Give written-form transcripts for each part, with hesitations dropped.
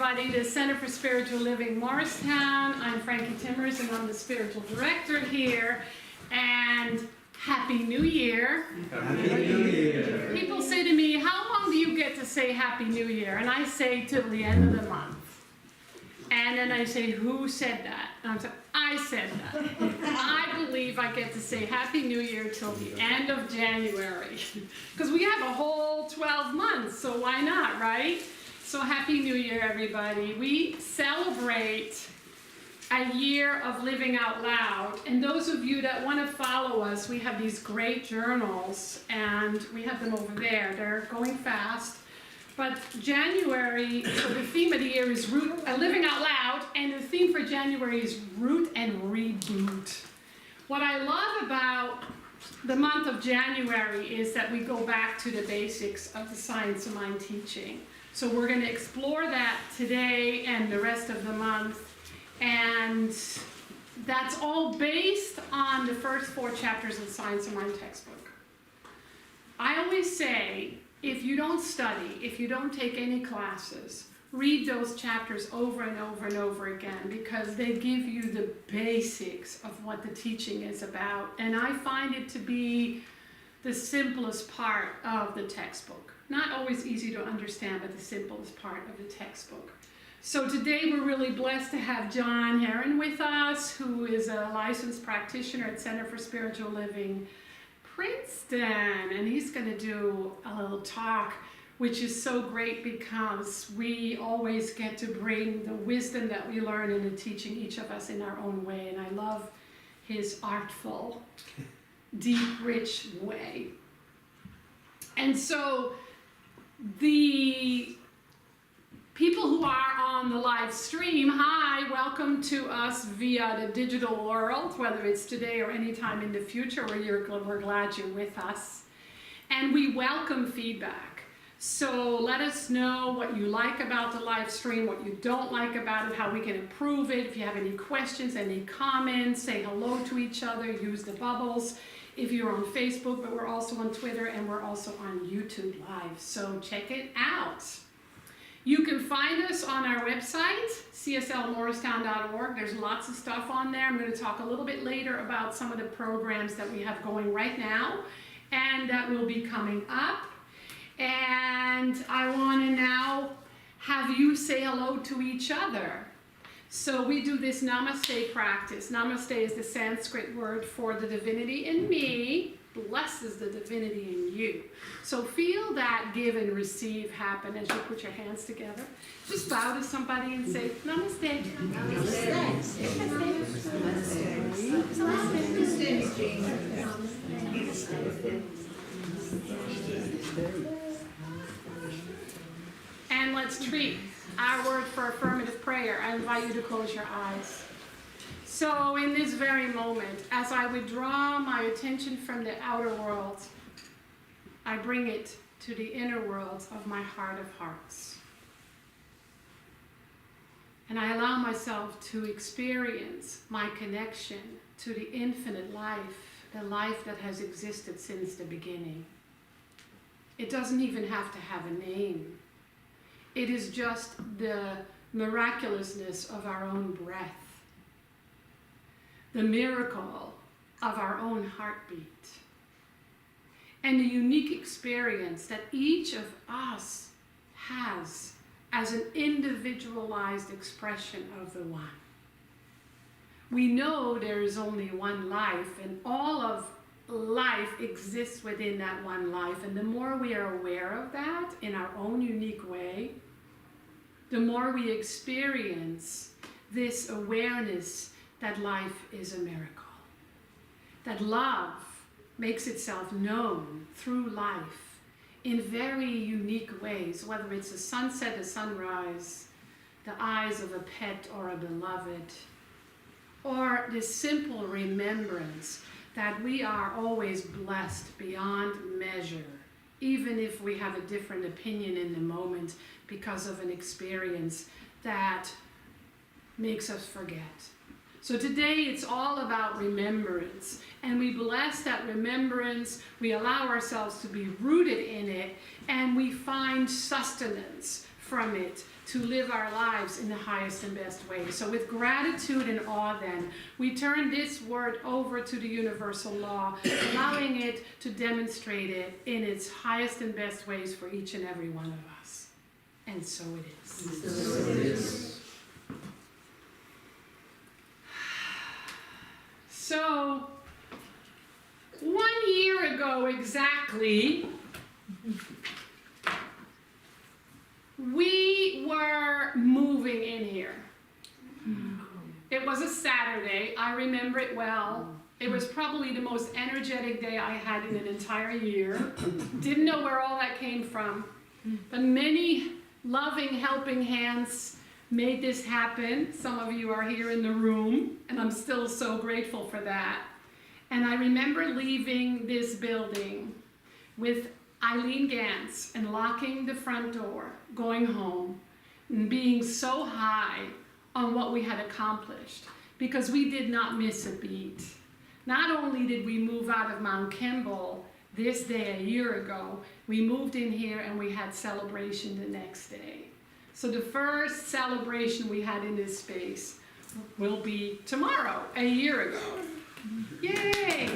everybody to Center for Spiritual Living Morristown. I'm Frankie Timmers and I'm the spiritual director here. And Happy New Year. Happy New Year. People say to me, how long do you get to say Happy New Year? And I say till the end of the month. And then I say, who said that? And I'm saying, I said that. I believe I get to say Happy New Year till the end of January. Because we have a whole 12 months, so why not, right? So Happy New Year, everybody. We celebrate a year of living out loud. And those of you that want to follow us, we have these great journals, and we have them over there. They're going fast. But January, so the theme of the year is living out loud, and the theme for January is root and reboot. What I love about the month of January is that we go back to the basics of the science of mind teaching. So we're going to explore that today and the rest of the month. And that's all based on the first 4 chapters of the Science of Mind textbook. I always say, if you don't study, if you don't take any classes, read those chapters over and over and over again, because they give you the basics of what the teaching is about. And I find it to be the simplest part of the textbook. Not always easy to understand, but the simplest part of the textbook. So today we're really blessed to have John Heron with us, who is a licensed practitioner at Center for Spiritual Living Princeton, and he's going to do a little talk, which is so great because we always get to bring the wisdom that we learn in the teaching, each of us in our own way, and I love his artful, deep, rich way. And so the people who are on the live stream, hi, welcome to us via the digital world, whether it's today or any time in the future, we're glad you're with us. And we welcome feedback. So let us know what you like about the live stream, what you don't like about it, how we can improve it. If you have any questions, any comments, say hello to each other, use the bubbles. If you're on Facebook, but we're also on Twitter and we're also on YouTube Live. So check it out. You can find us on our website, cslmorristown.org. There's lots of stuff on there. I'm going to talk a little bit later about some of the programs that we have going right now and that will be coming up. And I want to now have you say hello to each other. So we do this namaste practice. Namaste is the Sanskrit word for the divinity in me blesses the divinity in you. So feel that give and receive happen as you put your hands together. Just bow to somebody and say, Namaste. Namaste. And let's treat our word for affirmative prayer. I invite you to close your eyes. So in this very moment, as I withdraw my attention from the outer world, I bring it to the inner world of my heart of hearts. And I allow myself to experience my connection to the infinite life, the life that has existed since the beginning. It doesn't even have to have a name. It is just the miraculousness of our own breath. The miracle of our own heartbeat, and the unique experience that each of us has as an individualized expression of the one. We know there is only one life, and all of life exists within that one life, and the more we are aware of that in our own unique way, the more we experience this awareness that life is a miracle. That love makes itself known through life in very unique ways, whether it's a sunset, a sunrise, the eyes of a pet or a beloved, or the simple remembrance that we are always blessed beyond measure, even if we have a different opinion in the moment because of an experience that makes us forget. So today it's all about remembrance, and we bless that remembrance, we allow ourselves to be rooted in it, and we find sustenance from it to live our lives in the highest and best way. So with gratitude and awe then, we turn this word over to the universal law, allowing it to demonstrate it in its highest and best ways for each and every one of us. And so it is. So it is. So, 1 year ago exactly, we were moving in here. It was a Saturday, I remember it well. It was probably the most energetic day I had in an entire year. Didn't know where all that came from, but many loving, helping hands made this happen. Some of you are here in the room, and I'm still so grateful for that. And I remember leaving this building with Eileen Gantz and locking the front door, going home, and being so high on what we had accomplished, because we did not miss a beat. Not only did we move out of Mount Kimball this day a year ago, we moved in here and we had celebration the next day. So the first celebration we had in this space will be tomorrow, a year ago. Yay!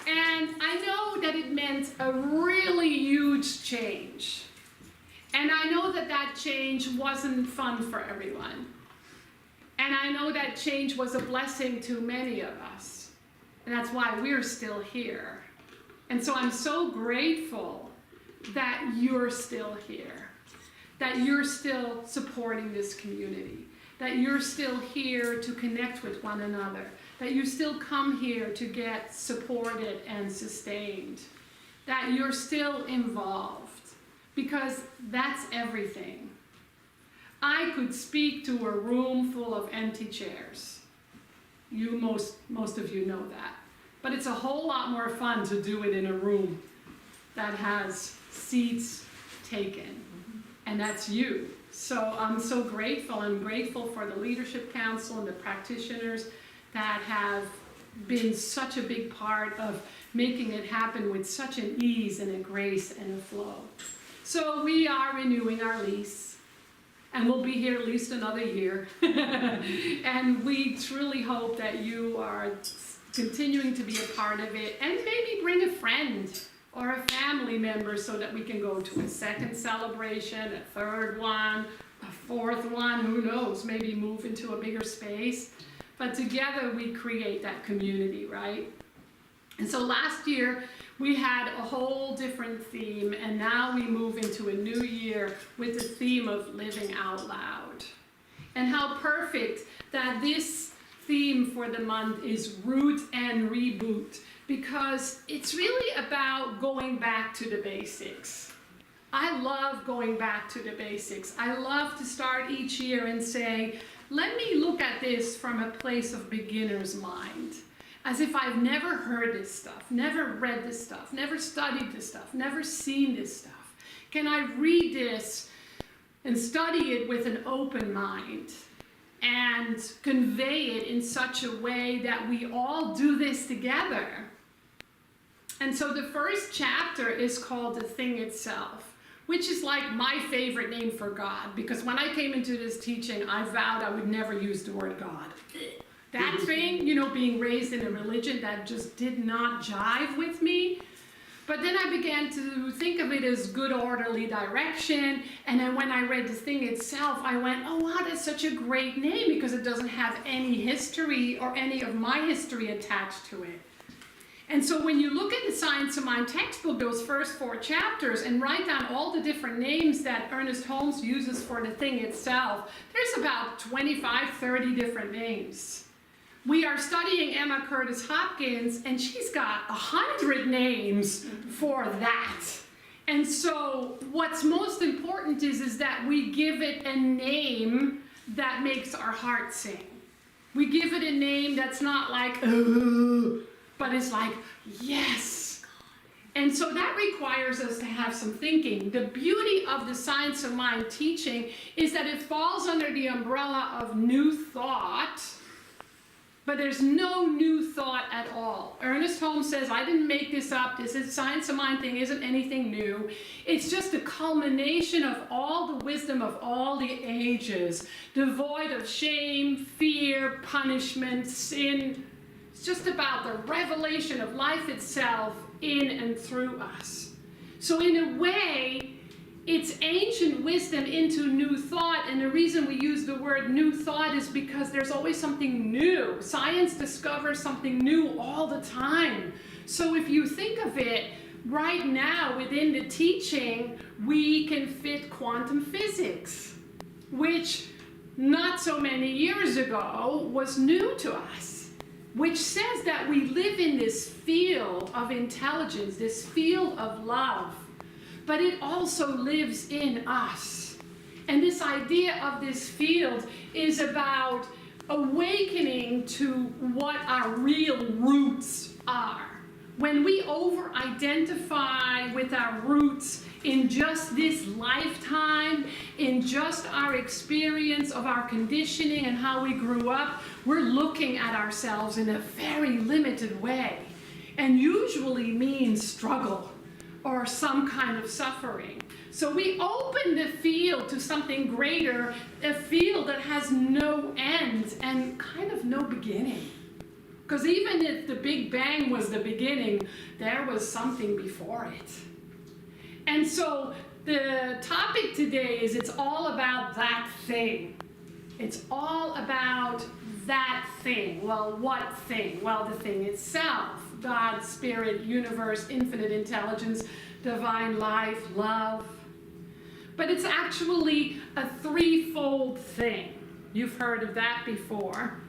And I know that it meant a really huge change. And I know that that change wasn't fun for everyone. And I know that change was a blessing to many of us. And that's why we're still here. And so I'm so grateful that you're still here, that you're still supporting this community, that you're still here to connect with one another, that you still come here to get supported and sustained, that you're still involved, because that's everything. I could speak to a room full of empty chairs. Most of you know that. But it's a whole lot more fun to do it in a room that has seats taken. And that's you. So I'm so grateful. I'm grateful for the Leadership Council and the practitioners that have been such a big part of making it happen with such an ease and a grace and a flow. So we are renewing our lease. And we'll be here at least another year. And we truly hope that you are continuing to be a part of it, and maybe bring a friend or a family member so that we can go to a second celebration, a third one, a fourth one, who knows, maybe move into a bigger space. But together we create that community, right? And so last year we had a whole different theme, and now we move into a new year with the theme of living out loud. And how perfect that this theme for the month is root and reboot, because it's really about going back to the basics. I love going back to the basics. I love to start each year and say, let me look at this from a place of beginner's mind, as if I've never heard this stuff, never read this stuff, never studied this stuff, never seen this stuff. Can I read this and study it with an open mind and convey it in such a way that we all do this together? And so the first chapter is called The Thing Itself, which is like my favorite name for God, because when I came into this teaching, I vowed I would never use the word God. That thing, you know, being raised in a religion that just did not jive with me. But then I began to think of it as good orderly direction, and then when I read The Thing Itself, I went, oh wow, that's such a great name, because it doesn't have any history or any of my history attached to it. And so when you look at the Science of Mind textbook, those first 4 chapters, and write down all the different names that Ernest Holmes uses for the thing itself, there's about 25, 30 different names. We are studying Emma Curtis Hopkins, and she's got 100 names for that. And so what's most important is that we give it a name that makes our heart sing. We give it a name that's not like, but it's like, yes. And so that requires us to have some thinking. The beauty of the Science of Mind teaching is that it falls under the umbrella of new thought, But there's no new thought at all. Ernest Holmes says, I didn't make this up. This is science of mind thing isn't anything new. It's just a culmination of all the wisdom of all the ages, devoid of shame, fear, punishment, sin. It's just about the revelation of life itself in and through us. So in a way, it's ancient wisdom into new thought, and the reason we use the word new thought is because there's always something new. Science discovers something new all the time. So if you think of it, right now within the teaching, we can fit quantum physics, which not so many years ago was new to us, which says that we live in this field of intelligence, this field of love, but it also lives in us. And this idea of this field is about awakening to what our real roots are. When we over-identify with our roots in just this lifetime, in just our experience of our conditioning and how we grew up, we're looking at ourselves in a very limited way, and usually means struggle or some kind of suffering. So we open the field to something greater, a field that has no end and kind of no beginning. Because even if the Big Bang was the beginning, there was something before it. And so the topic today is it's all about that thing. It's all about that thing. Well, what thing? Well, the thing itself. God, spirit, universe, infinite intelligence, divine life, love. But it's actually a threefold thing. You've heard of that before.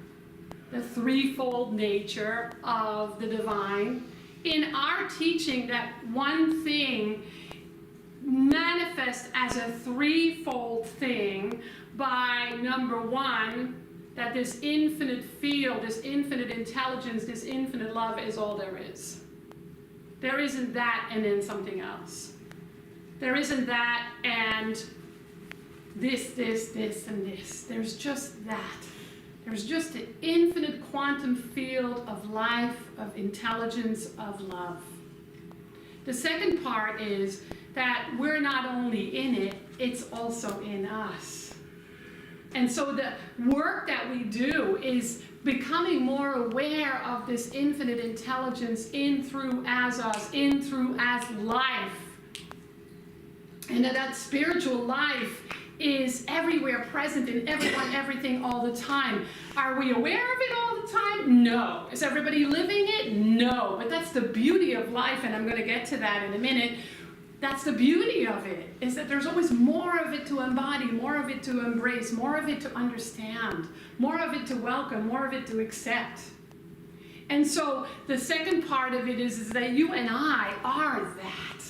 The threefold nature of the divine. In our teaching, that one thing manifests as a threefold thing by, number one, that this infinite field, this infinite intelligence, this infinite love is all there is. There isn't that and then something else. There isn't that and this, and this. There's just that. There's just an infinite quantum field of life, of intelligence, of love. The second part is that we're not only in it, it's also in us. And so the work that we do is becoming more aware of this infinite intelligence in, through, as us, in, through, as life. And that spiritual life is everywhere, present in everyone, everything, all the time. Are we aware of it all the time? No. Is everybody living it? No. But that's the beauty of life, and I'm going to get to that in a minute. That's the beauty of it, is that there's always more of it to embody, more of it to embrace, more of it to understand, more of it to welcome, more of it to accept. And so the second part of it is that you and I are that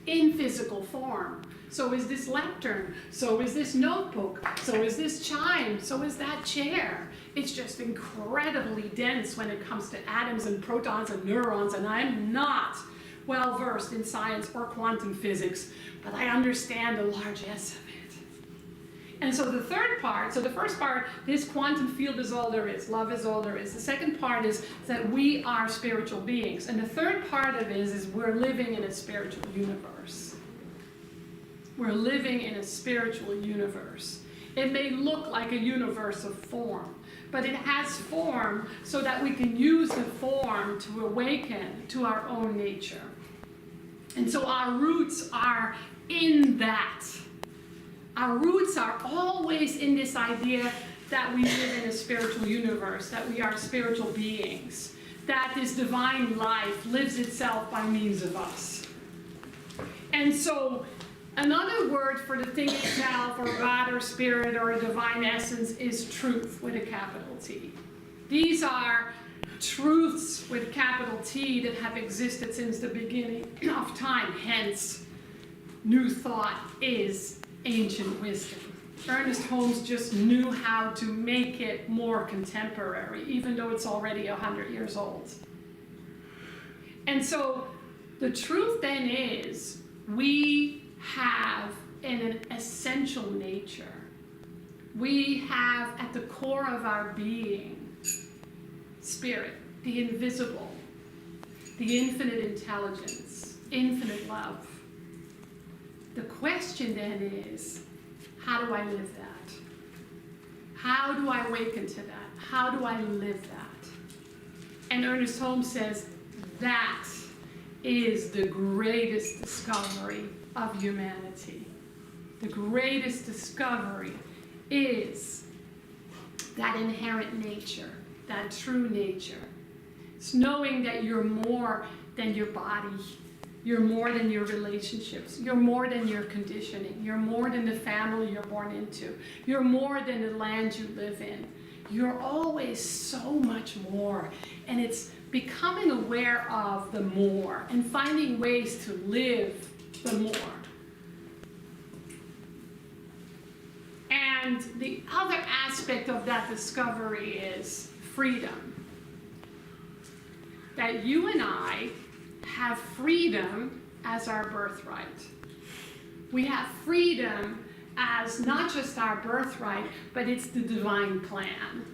in physical form. So is this lectern, so is this notebook, so is this chime, so is that chair. It's just incredibly dense when it comes to atoms and protons and neurons, and I'm not well versed in science or quantum physics, but I understand the largesse of it. And so the third part, so the first part, this quantum field is all there is, love is all there is. The second part is that we are spiritual beings. And the third part of it is we're living in a spiritual universe. We're living in a spiritual universe. It may look like a universe of form, but it has form so that we can use the form to awaken to our own nature. And so our roots are in that. Our roots are always in this idea that we live in a spiritual universe, that we are spiritual beings, that this divine life lives itself by means of us. And so another word for the thing itself, or God, or spirit, or a divine essence, is truth with a capital T. These are truths with a capital T that have existed since the beginning of time. Hence, new thought is ancient wisdom. Ernest Holmes just knew how to make it more contemporary, even though it's already 100 years old. And so the truth then is, we have an essential nature. We have at the core of our being spirit, the invisible, the infinite intelligence, infinite love. The question then is, how do I live that? How do I awaken to that? How do I live that? And Ernest Holmes says, that is the greatest discovery of humanity. The greatest discovery is that inherent nature, that true nature. It's knowing that you're more than your body. You're more than your relationships. You're more than your conditioning. You're more than the family you're born into. You're more than the land you live in. You're always so much more. And it's becoming aware of the more and finding ways to live the more. And the other aspect of that discovery is freedom. That you and I have freedom as our birthright. We have freedom as not just our birthright, but it's the divine plan.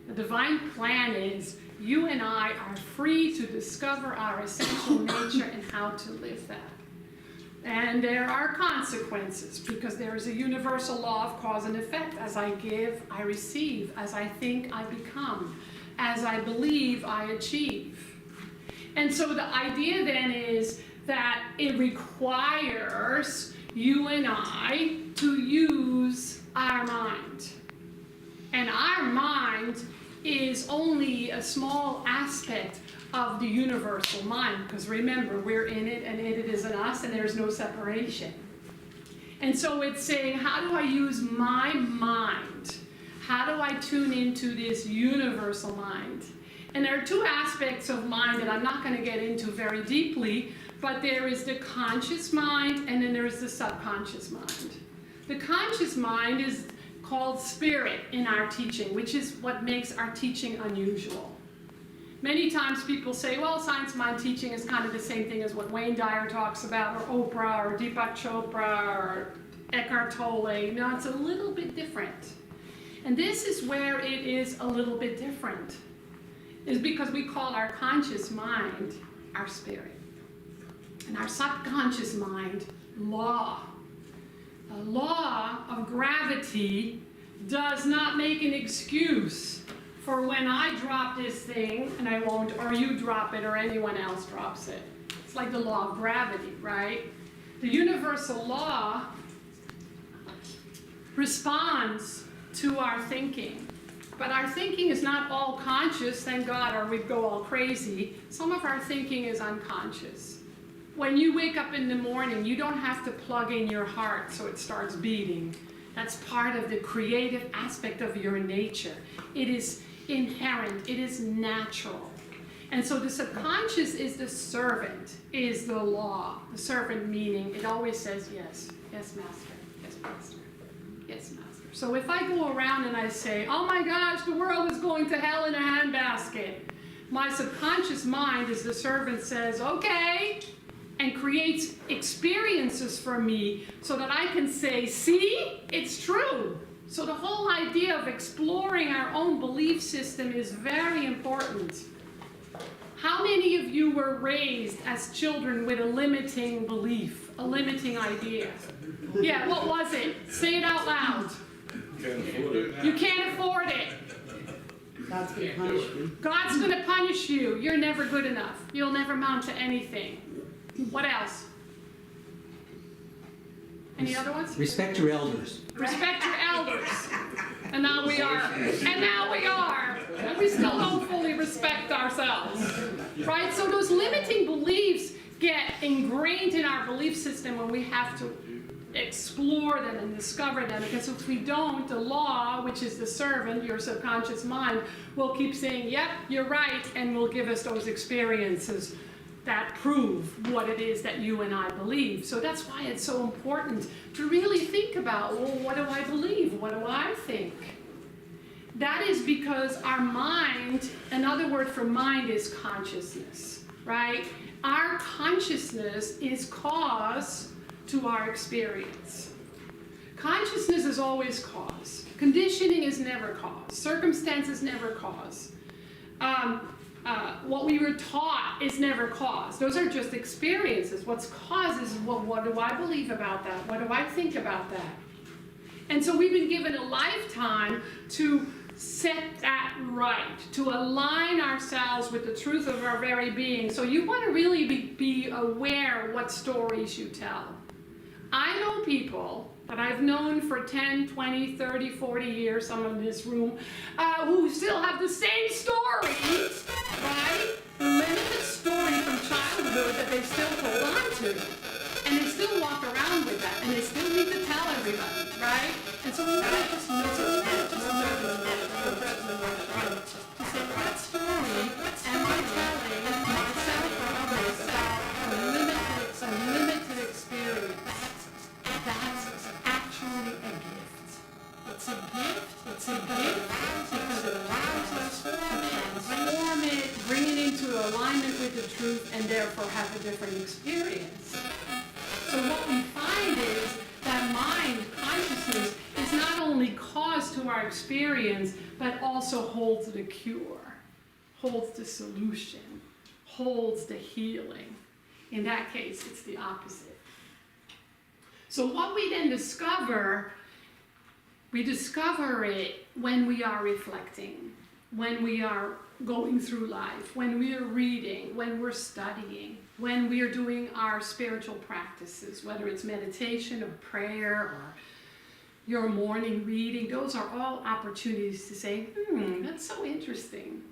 The divine plan is you and I are free to discover our essential nature and how to live that. And there are consequences, because there is a universal law of cause and effect. As I give, I receive. As I think, I become. As I believe, I achieve. And so the idea then is that it requires you and I to use our mind. And our mind is only a small aspect of the universal mind, because remember, we're in it and it is in us, and there's no separation. And so it's saying, how do I use my mind? How do I tune into this universal mind? And there are two aspects of mind that I'm not going to get into very deeply, but there is the conscious mind and then there is the subconscious mind. The conscious mind is called spirit in our teaching, which is what makes our teaching unusual. Many times people say, well, science mind teaching is kind of the same thing as what Wayne Dyer talks about, or Oprah, or Deepak Chopra, or Eckhart Tolle. No, it's a little bit different. And this is where it is a little bit different, is because we call our conscious mind our spirit. And our subconscious mind, law. A law of gravity does not make an excuse for when I drop this thing, and I won't, or you drop it, or anyone else drops it. It's like the law of gravity, right? The universal law responds to our thinking. But our thinking is not all conscious, thank God, or we'd go all crazy. Some of our thinking is unconscious. When you wake up in the morning, you don't have to plug in your heart so it starts beating. That's part of the creative aspect of your nature. It is inherent, it is natural. And so the subconscious is the servant, is the law. The servant meaning, it always says yes, yes, master, yes, master, yes, master. So if I go around and I say, oh my gosh, the world is going to hell in a handbasket, my subconscious mind, as the servant, says, okay, and creates experiences for me so that I can say, see, it's true. So the whole idea of exploring our own belief system is very important. How many of you were raised as children with a limiting belief, a limiting idea? Yeah, what was it? Say it out loud. You can't afford it. God's going to punish you. God's going to punish you. You're never good enough. You'll never amount to anything. What else? Any other ones? Respect your elders. Respect your elders. And now we are. And now we are. And we still don't fully respect ourselves. Right? So those limiting beliefs get ingrained in our belief system when we have to explore them and discover them. Because if we don't, the law, which is the servant, your subconscious mind, will keep saying, yep, you're right, and will give us those experiences that prove what it is that you and I believe. So that's why it's so important to really think about, well, what do I believe? What do I think? That is because our mind, another word for mind is consciousness, right? Our consciousness is cause to our experience. Consciousness is always cause. Conditioning is never cause. Circumstance is never cause. What we were taught is never cause. Those are just experiences. What's cause is, well, what do I believe about that? What do I think about that? And so we've been given a lifetime to set that right, to align ourselves with the truth of our very being. So you want to really be aware what stories you tell. I know people that I've known for 10, 20, 30, 40 years, some in this room, who still have the same stories, right? The limited story from childhood that they still hold on to. And they still walk around with that, and they still need to tell everybody, right? And so we want to just notice, to say, what story am I telling myself or others about some limited experience? That's actually a gift. It's a gift. It's a gift because it allows us to transform it, bring it into alignment with the truth, and therefore have a different experience. So what we find is that mind consciousness is not only cause to our experience, but also holds the cure, holds the solution, holds the healing. In that case, it's the opposite. So what we then discover, we discover it when we are reflecting, when we are going through life, when we are reading, when we're studying, when we are doing our spiritual practices, whether it's meditation or prayer or your morning reading. Those are all opportunities to say, that's so interesting.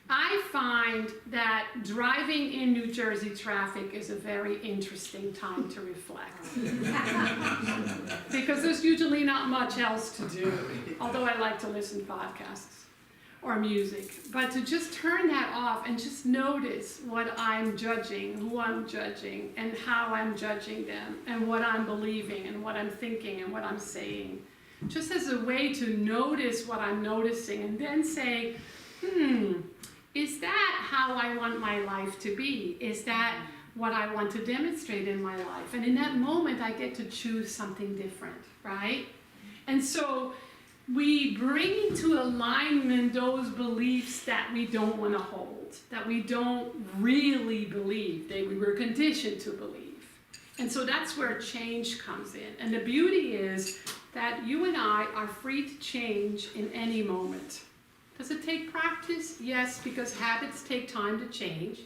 I find that driving in New Jersey traffic is a very interesting time to reflect. Because there's usually not much else to do, although I like to listen to podcasts or music. But to just turn that off and just notice what I'm judging, who I'm judging, and how I'm judging them, and what I'm believing, and what I'm thinking, and what I'm saying. Just as a way to notice what I'm noticing, and then say, is that how I want my life to be? Is that what I want to demonstrate in my life? And in that moment, I get to choose something different, right? And so we bring into alignment those beliefs that we don't want to hold, that we don't really believe, that we were conditioned to believe. And so that's where change comes in. And the beauty is that you and I are free to change in any moment. Does it take practice? Yes, because habits take time to change.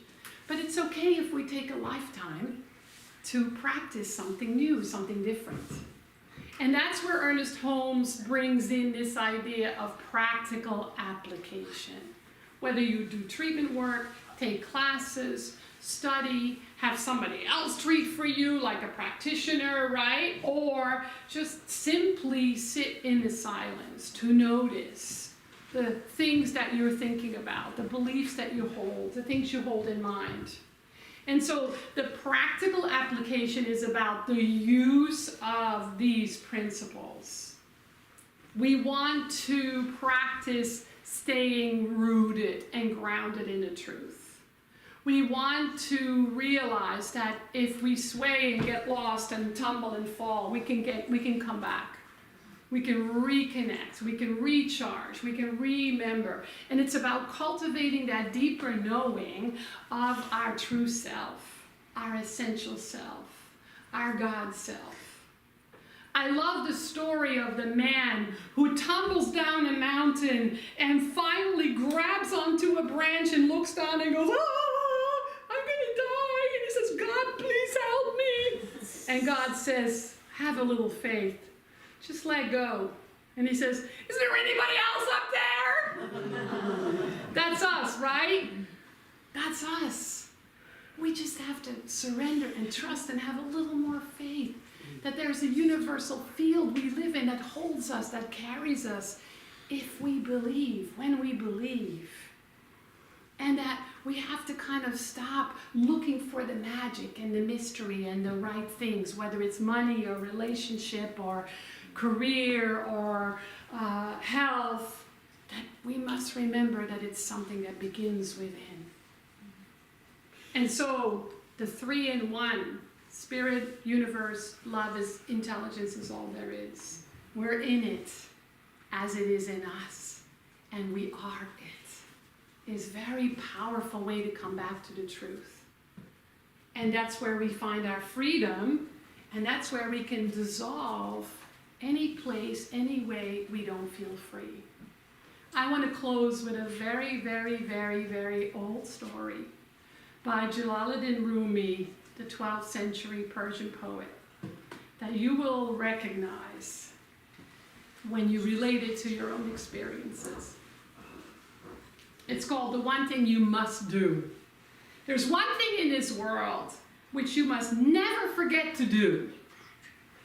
But it's okay if we take a lifetime to practice something new, something different. And that's where Ernest Holmes brings in this idea of practical application. Whether you do treatment work, take classes, study, have somebody else treat for you like a practitioner, right? Or just simply sit in the silence to notice the things that you're thinking about, the beliefs that you hold, the things you hold in mind. And so the practical application is about the use of these principles. We want to practice staying rooted and grounded in the truth. We want to realize that if we sway and get lost and tumble and fall, we can come back. We can reconnect, we can recharge, we can remember. And it's about cultivating that deeper knowing of our true self, our essential self, our God self. I love the story of the man who tumbles down a mountain and finally grabs onto a branch and looks down and goes, I'm gonna die. And he says, God, please help me. And God says, have a little faith. Just let go. And he says, is there anybody else up there? That's us, right? That's us. We just have to surrender and trust and have a little more faith that there's a universal field we live in that holds us, that carries us, if we believe, when we believe. And that we have to kind of stop looking for the magic and the mystery and the right things, whether it's money or relationship or career or health, that we must remember that it's something that begins within. And so the 3-in-1, spirit, universe, love, is intelligence is all there is. We're in it as it is in us, and we are it. is a very powerful way to come back to the truth. And that's where we find our freedom, and that's where we can dissolve any place, any way we don't feel free. I want to close with a very, very, very, very old story by Jalaluddin Rumi, the 12th century Persian poet, that you will recognize when you relate it to your own experiences. It's called The One Thing You Must Do. There's one thing in this world which you must never forget to do.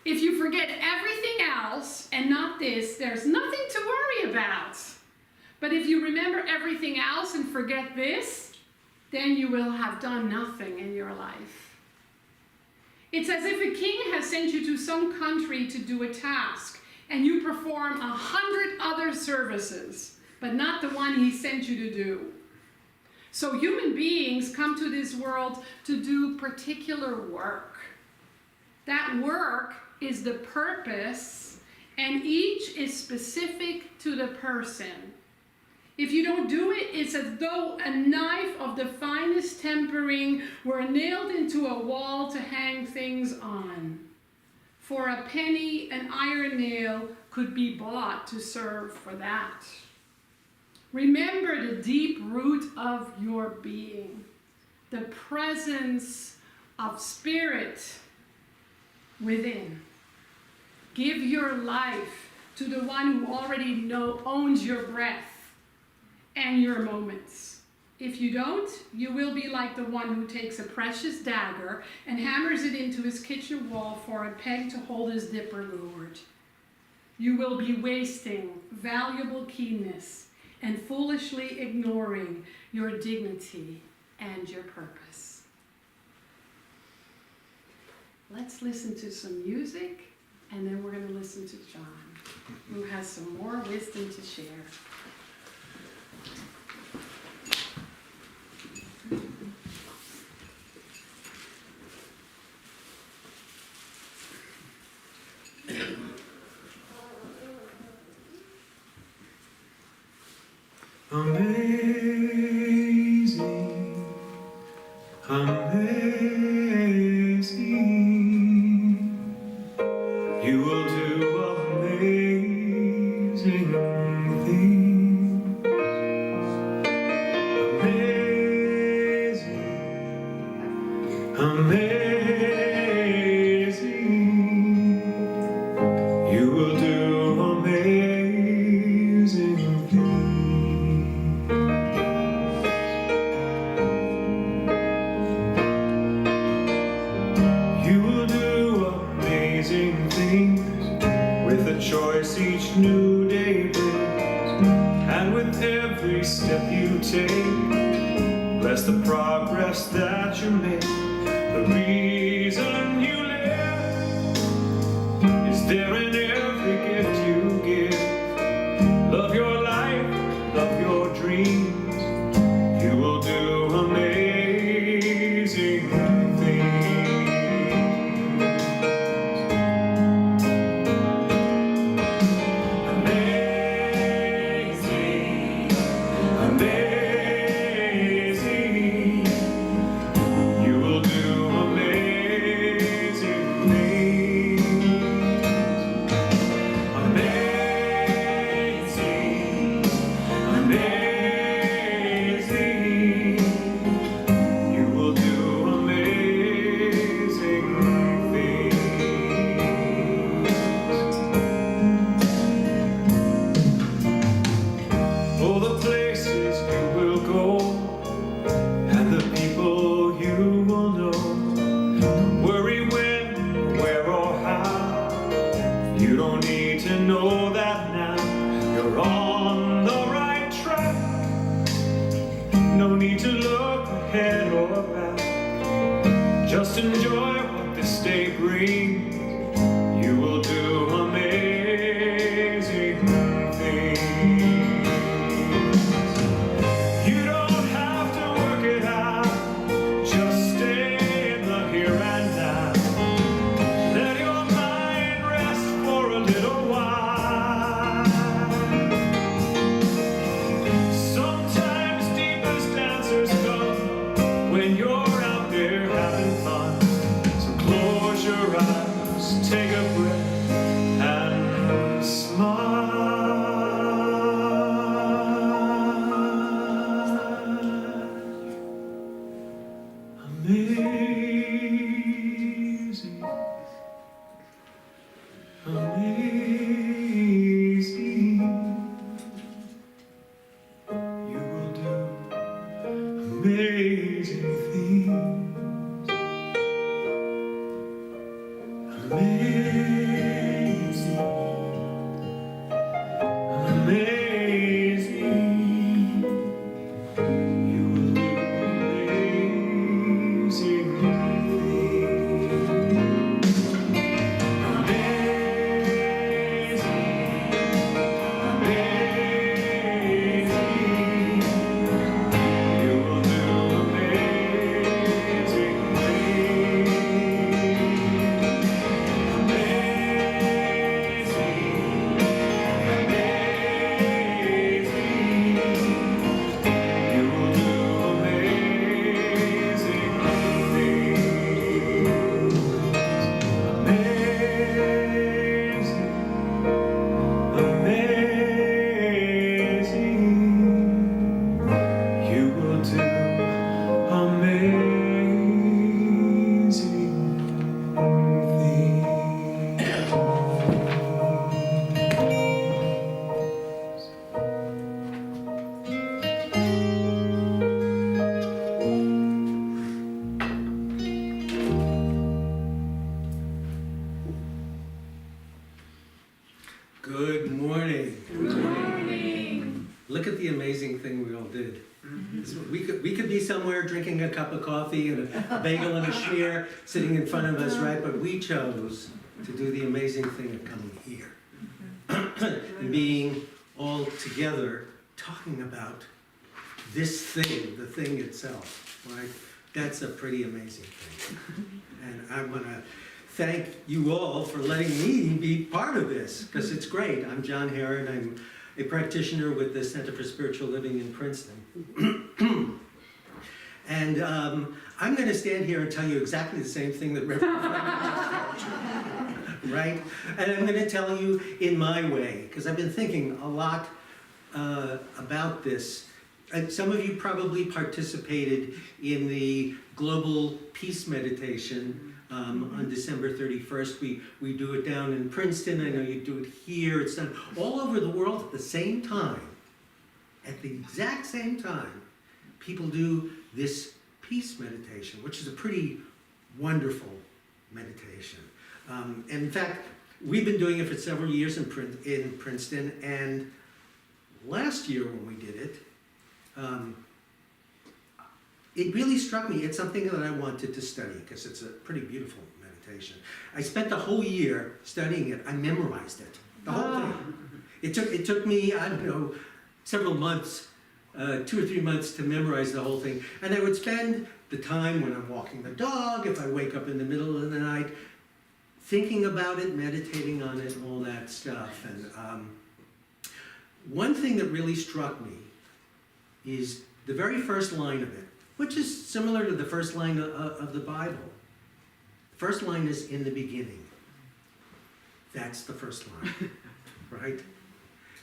If you forget everything else and not this, there's nothing to worry about. But if you remember everything else and forget this, then you will have done nothing in your life. It's as if a king has sent you to some country to do a task, and you perform 100 other services, but not the one he sent you to do. So human beings come to this world to do particular work. That work is the purpose, and each is specific to the person. If you don't do it, it's as though a knife of the finest tempering were nailed into a wall to hang things on. For a penny, an iron nail could be bought to serve for that. Remember the deep root of your being, the presence of spirit within. Give your life to the one who already owns your breath and your moments. If you don't, you will be like the one who takes a precious dagger and hammers it into his kitchen wall for a peg to hold his dipper gourd. You will be wasting valuable keenness and foolishly ignoring your dignity and your purpose. Let's listen to some music, and then we're going to listen to John, who has some more wisdom to share. Amazing, amazing, you will do amazing things. Amazing, amazing, you will do amazing things. With a choice each new day brings, and with every step you take, bless the progress that you make. The reason you live is there in every gift you give. Love your life, love your dreams, you will do amazing things. Just enjoy what this day brings. You will do amazing things. You don't have to work it out. Just stay in the here and now. Let your mind rest for a little while. Sometimes deep amazing things. Amazing, amazing. You will do amazing things. Good morning. Good morning. Look at the amazing thing we all did. We could be somewhere drinking a cup of coffee and a bagel and a schmear sitting in front of us, right? But we chose to do the amazing thing of coming here and being all together talking about this thing, the thing itself, right? That's a pretty amazing thing. And I want to thank you all for letting me be part of this, because it's great. I'm John Heron. I'm a practitioner with the Center for Spiritual Living in Princeton. And I'm going to stand here and tell you exactly the same thing that Reverend Frankie just told you, right? And I'm going to tell you in my way, because I've been thinking a lot about this. And some of you probably participated in the Global Peace Meditation on December 31st. We do it down in Princeton. I know you do it here. It's done all over the world at the same time. At the exact same time, people do this peace meditation, which is a pretty wonderful meditation. And in fact, we've been doing it for several years in Princeton, and last year when we did it, it really struck me. It's something that I wanted to study because it's a pretty beautiful meditation. I spent the whole year studying it. I memorized it, the whole thing. It took me, I don't know, several months, 2 or 3 months to memorize the whole thing. And I would spend the time when I'm walking the dog, if I wake up in the middle of the night, thinking about it, meditating on it, and all that stuff. And one thing that really struck me is the very first line of it, which is similar to the first line of the Bible. First line is in the beginning. That's the first line, right?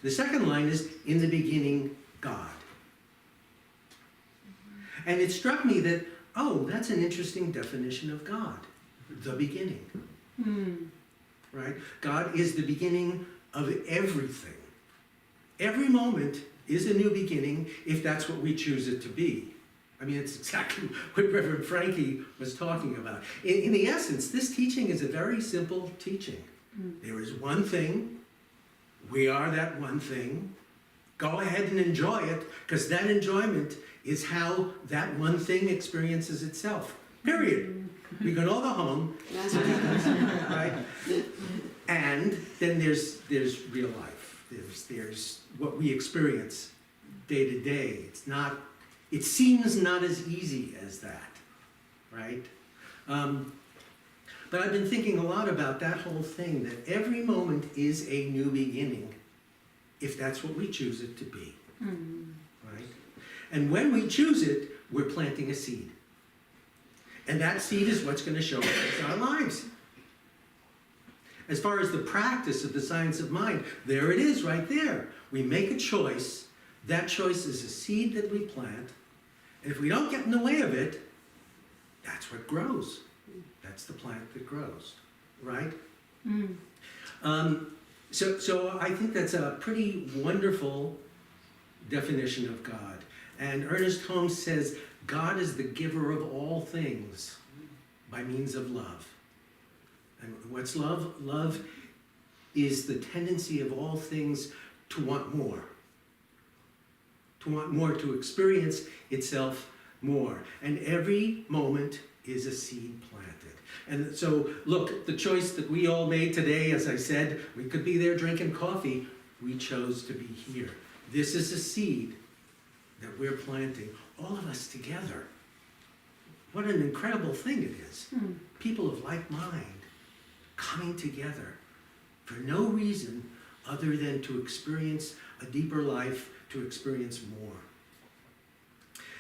The second line is in the beginning, God. And it struck me that, oh, that's an interesting definition of God, the beginning, right? God is the beginning of everything. Every moment is a new beginning if that's what we choose it to be. I mean, it's exactly what Reverend Frankie was talking about. In the essence, this teaching is a very simple teaching. There is one thing. We are that one thing. Go ahead and enjoy it, because that enjoyment is how that one thing experiences itself. Period. We can all go home, right? And then there's real life. There's what we experience day to day. It seems not as easy as that, right? But I've been thinking a lot about that whole thing, that every moment is a new beginning, if that's what we choose it to be, right? And when we choose it, we're planting a seed. And that seed is what's going to show up in our lives. As far as the practice of the science of mind, there it is right there. We make a choice. That choice is a seed that we plant. And if we don't get in the way of it, that's what grows. That's the plant that grows, right? So I think that's a pretty wonderful definition of God. And Ernest Holmes says, God is the giver of all things by means of love. And what's love? Love is the tendency of all things to want more. To want more, to experience itself more. And every moment is a seed planted. And so, look, the choice that we all made today, as I said, we could be there drinking coffee. We chose to be here. This is a seed that we're planting, all of us together. What an incredible thing it is. People of like mind coming together for no reason other than to experience a deeper life, to experience more.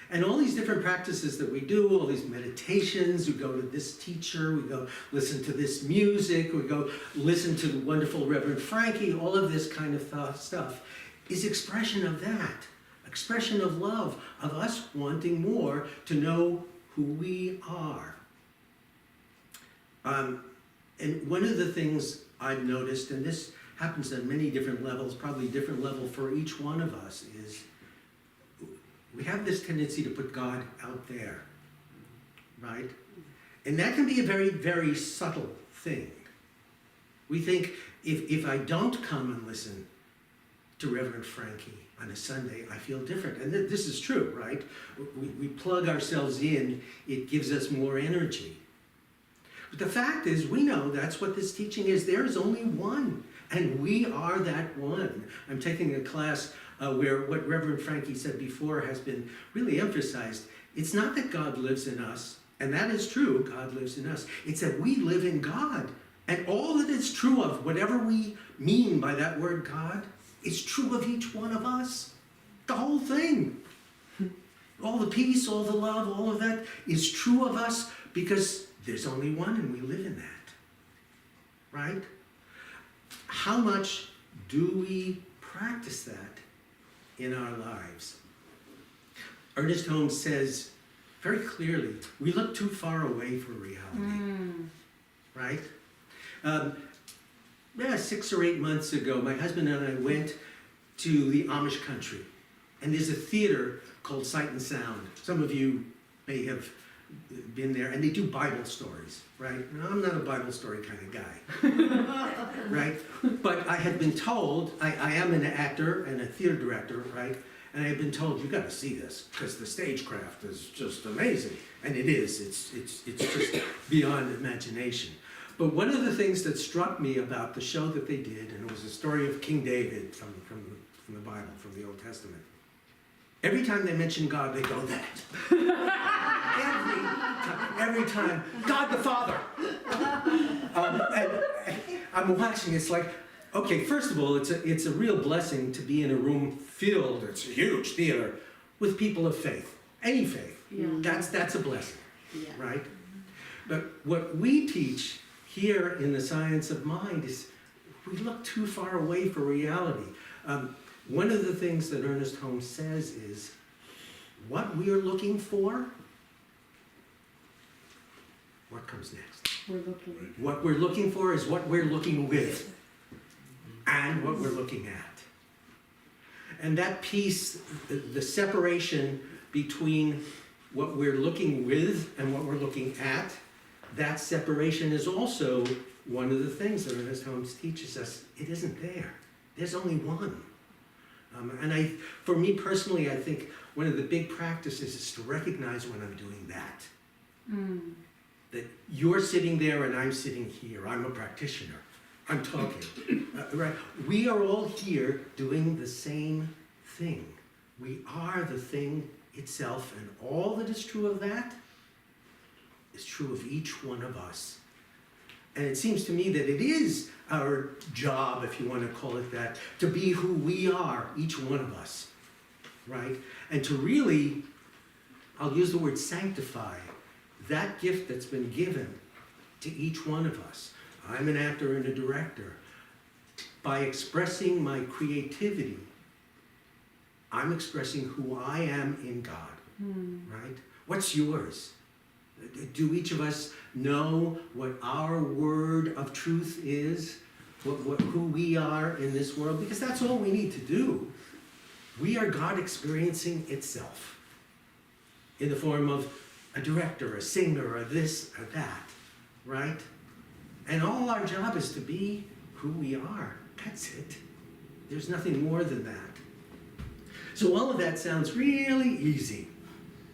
And all these different practices that we do, all these meditations, we go to this teacher, we go listen to this music, we go listen to the wonderful Reverend Frankie, all of this kind of stuff is expression of that, expression of love, of us wanting more to know who we are. And one of the things I've noticed, and this happens on many different levels, probably different level for each one of us, is we have this tendency to put God out there, right? And that can be a very, very subtle thing. We think if I don't come and listen to Reverend Frankie on a Sunday, I feel different. And this is true, right? We plug ourselves in, it gives us more energy. But the fact is, we know that's what this teaching is. There is only one, and we are that one. I'm taking a class where what Reverend Frankie said before has been really emphasized. It's not that God lives in us, and that is true, God lives in us. It's that we live in God. And all that is true of, whatever we mean by that word God, is true of each one of us. The whole thing. All the peace, all the love, all of that is true of us because there's only one and we live in that. Right? How much do we practice that in our lives? Ernest Holmes says very clearly, we look too far away for reality. Right? 6 or 8 months ago, my husband and I went to the Amish country. And there's a theater called Sight and Sound. Some of you may have been there, and they do Bible stories, right? Now, I'm not a Bible story kind of guy, right? But I had been told, I am an actor and a theater director, right? And I had been told, you got to see this, because the stagecraft is just amazing. And it is, it's just beyond imagination. But one of the things that struck me about the show that they did, and it was a story of King David from the Bible, from the Old Testament. Every time they mention God, they go that. every time. God the Father. And I'm watching, it's like, okay, first of all, it's a real blessing to be in a room filled, it's a huge theater, with people of faith. Any faith. Yeah. That's a blessing, Yeah. right? But what we teach here in the science of mind is we look too far away for reality. One of the things that Ernest Holmes says is, what we are looking for, what comes next? We're looking. What we're looking for is what we're looking with, and what we're looking at. And that piece, the separation between what we're looking with and what we're looking at, that separation is also one of the things that Ernest Holmes teaches us. It isn't there. There's only one. And for me personally, I think one of the big practices is to recognize when I'm doing that. That you're sitting there and I'm sitting here. I'm a practitioner. I'm talking. Right? We are all here doing the same thing. We are the thing itself, and all that is true of that is true of each one of us. And it seems to me that it is our job, if you want to call it that, to be who we are, each one of us, right? And to really, I'll use the word sanctify, that gift that's been given to each one of us. I'm an actor and a director. By expressing my creativity, I'm expressing who I am in God, right? What's yours? Do each of us know what our word of truth is? Who we are in this world? Because that's all we need to do. We are God experiencing itself in the form of a director, a singer, or this or that, right? And all our job is to be who we are. That's it. There's nothing more than that. So all of that sounds really easy,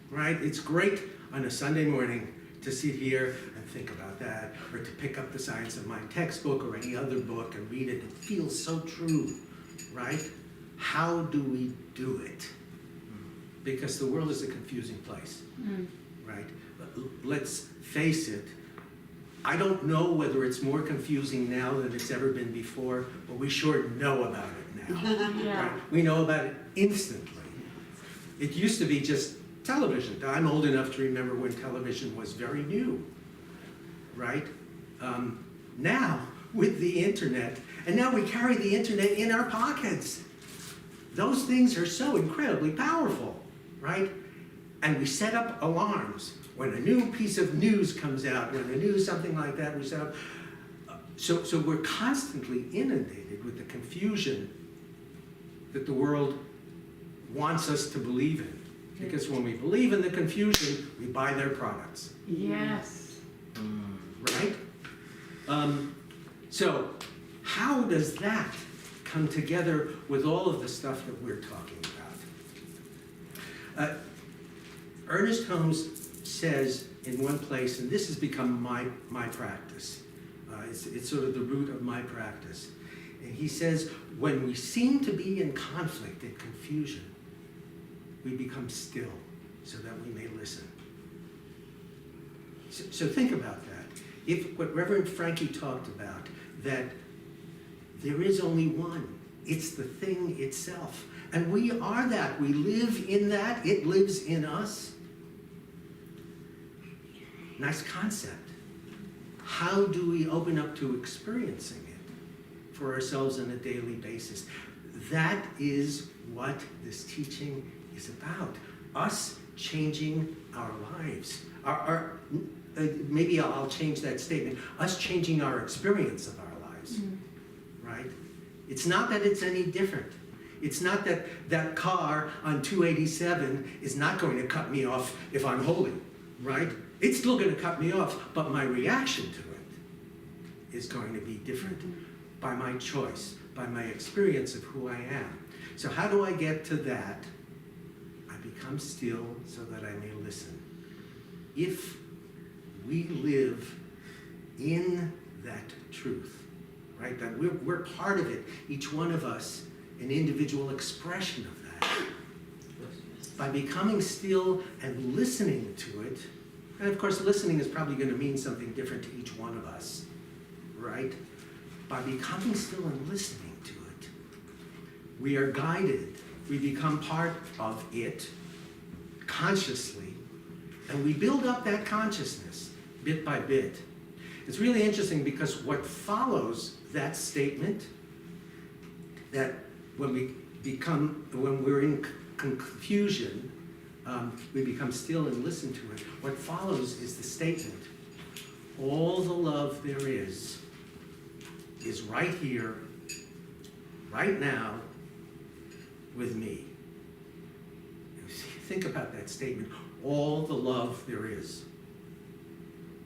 right? It's great on a Sunday morning to sit here and think about that, or to pick up the Science of Mind textbook or any other book and read it. It feels so true, right? How do we do it? Because the world is a confusing place, right? Let's face it, I don't know whether it's more confusing now than it's ever been before, but we sure know about it now. Yeah. Right? We know about it instantly. It used to be just television. I'm old enough to remember when television was very new, right? Now, with the internet, and now we carry the internet in our pockets. Those things are so incredibly powerful, right? And we set up alarms. When a new piece of news comes out, when a new something like that, we set up. So we're constantly inundated with the confusion that the world wants us to believe in. Because when we believe in the confusion, we buy their products. Yes. Right? So how does that come together with all of the stuff that we're talking about? Ernest Holmes says in one place, and this has become my practice, it's sort of the root of my practice, and he says, when we seem to be in conflict and confusion, we become still so that we may listen. So think about that. If what Reverend Frankie talked about, that there is only one, it's the thing itself, and we are that, we live in that, it lives in us. Nice concept. How do we open up to experiencing it for ourselves on a daily basis? That is what this teaching is about. Us changing our lives. Maybe I'll change that statement. Us changing our experience of our lives. Right? It's not that it's any different. It's not that that car on 287 is not going to cut me off if I'm holy. Right? It's still going to cut me off, but my reaction to it is going to be different by my choice, by my experience of who I am. So how do I get to that? I become still so that I may listen. If we live in that truth, right, that we're part of it, each one of us, an individual expression of that, by becoming still and listening to it. And of course, listening is probably going to mean something different to each one of us, right? By becoming still and listening to it, we are guided. We become part of it consciously, and we build up that consciousness bit by bit. It's really interesting because what follows that statement, that when we're in confusion, we become still and listen to it. What follows is the statement, all the love there is right here, right now, with me. Think about that statement, all the love there is.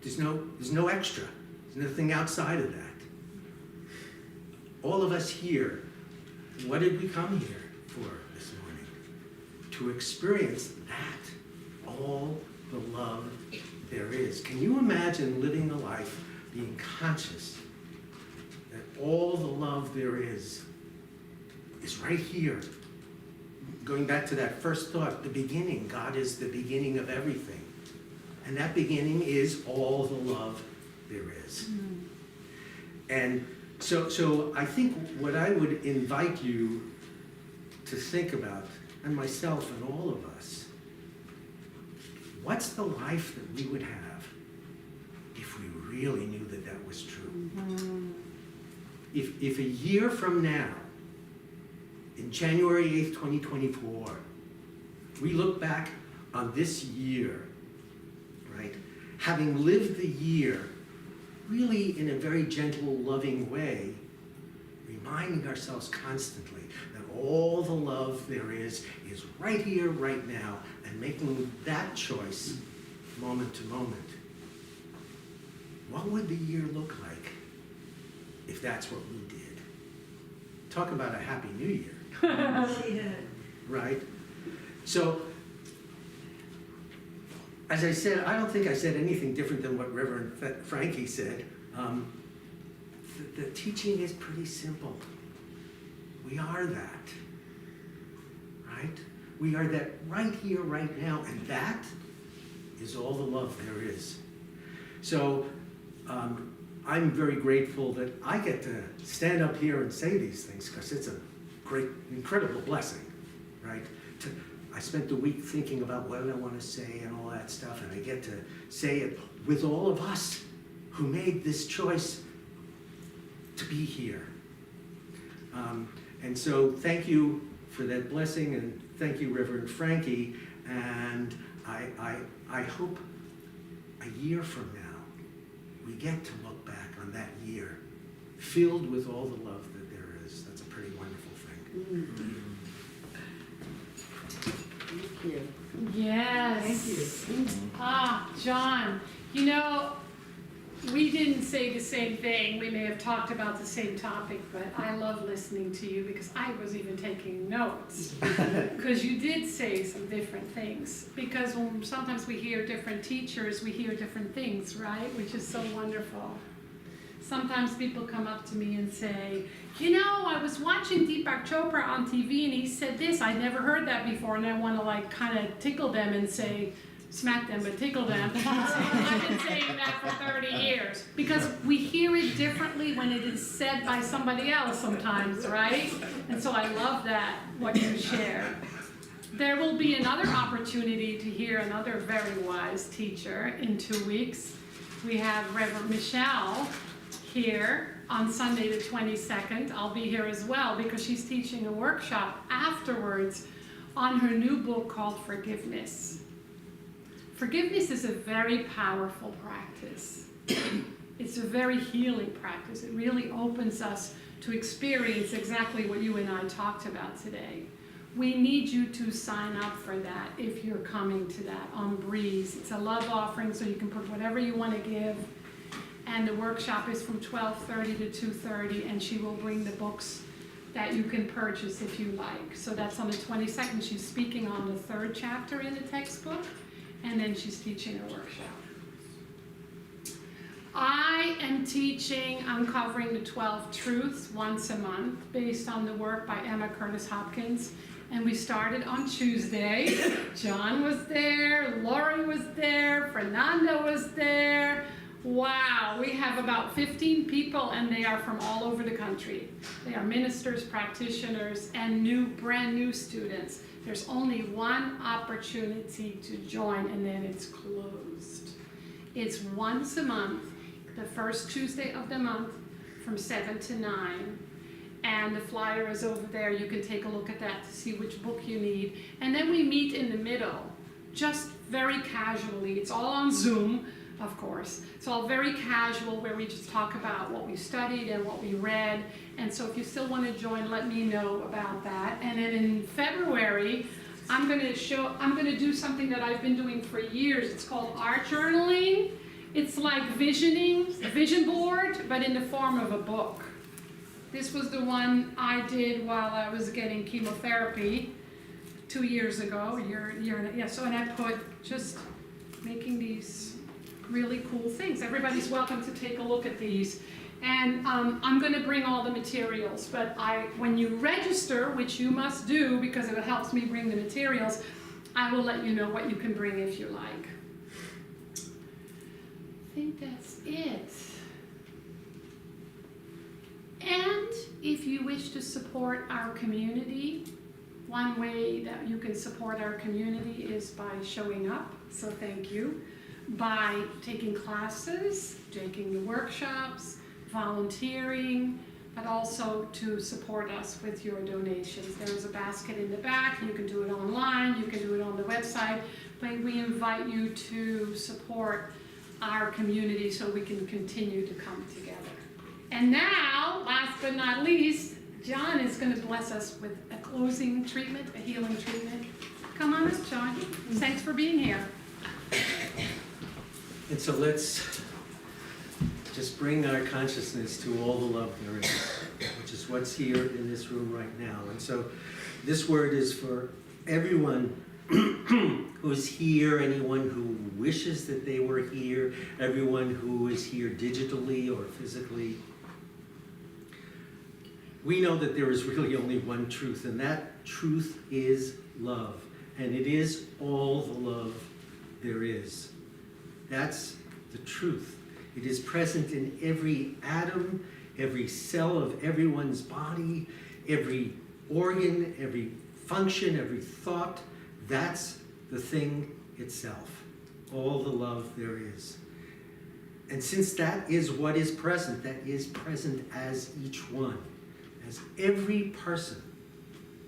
There's no extra, there's nothing outside of that. All of us here, what did we come here for this morning? To experience that, all the love there is. Can you imagine living a life being conscious that all the love there is right here? Going back to that first thought, the beginning. God is the beginning of everything. And that beginning is all the love there is. And so I think what I would invite you to think about, and myself and all of us, what's the life that we would have if we really knew that that was true? If a year from now, in January 8th, 2024, we look back on this year, right, having lived the year really in a very gentle, loving way, reminding ourselves constantly that all the love there is right here, right now, and making that choice moment to moment. What would the year look like if that's what we did? Talk about a happy new year. Yeah. Right? So, as I said, I don't think I said anything different than what Reverend Frankie said. The teaching is pretty simple. We are that. Right? We are that right here, right now, and that is all the love there is. So, I'm very grateful that I get to stand up here and say these things, because it's a great, incredible blessing, right? I spent the week thinking about what I want to say and all that stuff, and I get to say it with all of us who made this choice to be here. And so thank you for that blessing, and thank you, Reverend Frankie, and I hope a year from now we get to look back on that year filled with all the love that there is. That's a pretty wonderful thing. Thank you. Yes. Thank you. Ah, John, you know, we didn't say the same thing. We may have talked about the same topic, but I love listening to you because I was even taking notes. Because you did say some different things. Because when sometimes we hear different teachers, we hear different things, right? Which is so wonderful. Sometimes people come up to me and say, you know, I was watching Deepak Chopra on TV and he said this. I never heard that before, and I want to like kind of tickle them and say, smack them, but tickle them. I've been saying that for 30 years. Because we hear it differently when it is said by somebody else sometimes, right? And so I love that, what you share. There will be another opportunity to hear another very wise teacher in 2 weeks. We have Reverend Michelle here on Sunday the 22nd. I'll be here as well because she's teaching a workshop afterwards on her new book called Forgiveness. Forgiveness is a very powerful practice. It's a very healing practice. It really opens us to experience exactly what you and I talked about today. We need you to sign up for that if you're coming to that on Breeze. It's a love offering, so you can put whatever you want to give. And the workshop is from 12:30 to 2:30, and she will bring the books that you can purchase if you like. So that's on the 22nd. She's speaking on the 3rd chapter in the textbook, and then she's teaching a workshop. I am teaching Uncovering the 12 Truths once a month based on the work by Emma Curtis Hopkins. And we started on Tuesday. John was there, Lori was there, Fernando was there. Wow, we have about 15 people, and they are from all over the country. They are ministers, practitioners, and brand new students. There's only one opportunity to join, and then it's closed. It's once a month, the first Tuesday of the month, from 7 to 9. And the flyer is over there. You can take a look at that to see which book you need. And then we meet in the middle, just very casually. It's all on Zoom, of course. It's all very casual, where we just talk about what we studied and what we read. And so if you still want to join, let me know about that. And then in February, I'm going to do something that I've been doing for years. It's called art journaling. It's like a vision board, but in the form of a book. This was the one I did while I was getting chemotherapy 2 years ago, so, and I put just making these really cool things. Everybody's welcome to take a look at these. And I'm going to bring all the materials, but when you register, which you must do because it helps me bring the materials, I will let you know what you can bring if you like. I think that's it. And if you wish to support our community, one way that you can support our community is by showing up, so thank you, by taking classes, taking the workshops, volunteering, but also to support us with your donations. There's a basket in the back. You can do it online, you can do it on the website, but we invite you to support our community so we can continue to come together. And now, last but not least, John is going to bless us with a closing treatment, a healing treatment. Come on up, John. Thanks for being here. And so let's just bring our consciousness to all the love there is, which is what's here in this room right now. And so this word is for everyone who's here, anyone who wishes that they were here, everyone who is here digitally or physically. We know that there is really only one truth, and that truth is love. And it is all the love there is. That's the truth. It is present in every atom, every cell of everyone's body, every organ, every function, every thought. That's the thing itself. All the love there is. And since that is what is present, that is present as each one, as every person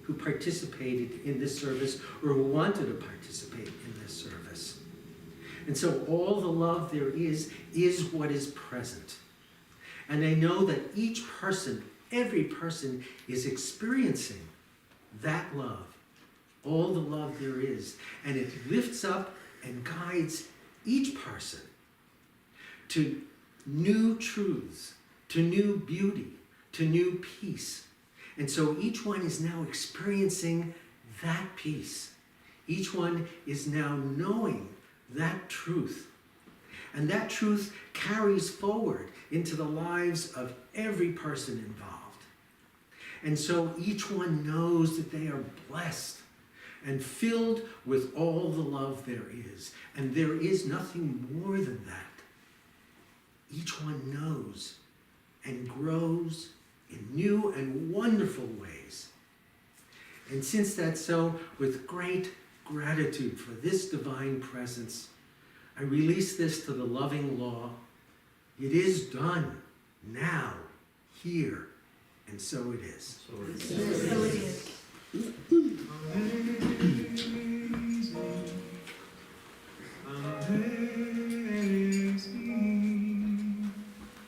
who participated in this service or who wanted to participate in this service. And so all the love there is what is present. And I know that each person, every person is experiencing that love, all the love there is. And it lifts up and guides each person to new truths, to new beauty, to new peace. And so each one is now experiencing that peace. Each one is now knowing that truth. And that truth carries forward into the lives of every person involved. And so each one knows that they are blessed and filled with all the love there is. And there is nothing more than that. Each one knows and grows in new and wonderful ways. And since that's so, with great gratitude for this divine presence, I release this to the loving law. It is done now, here, and so it is. So it is. Amazing, amazing.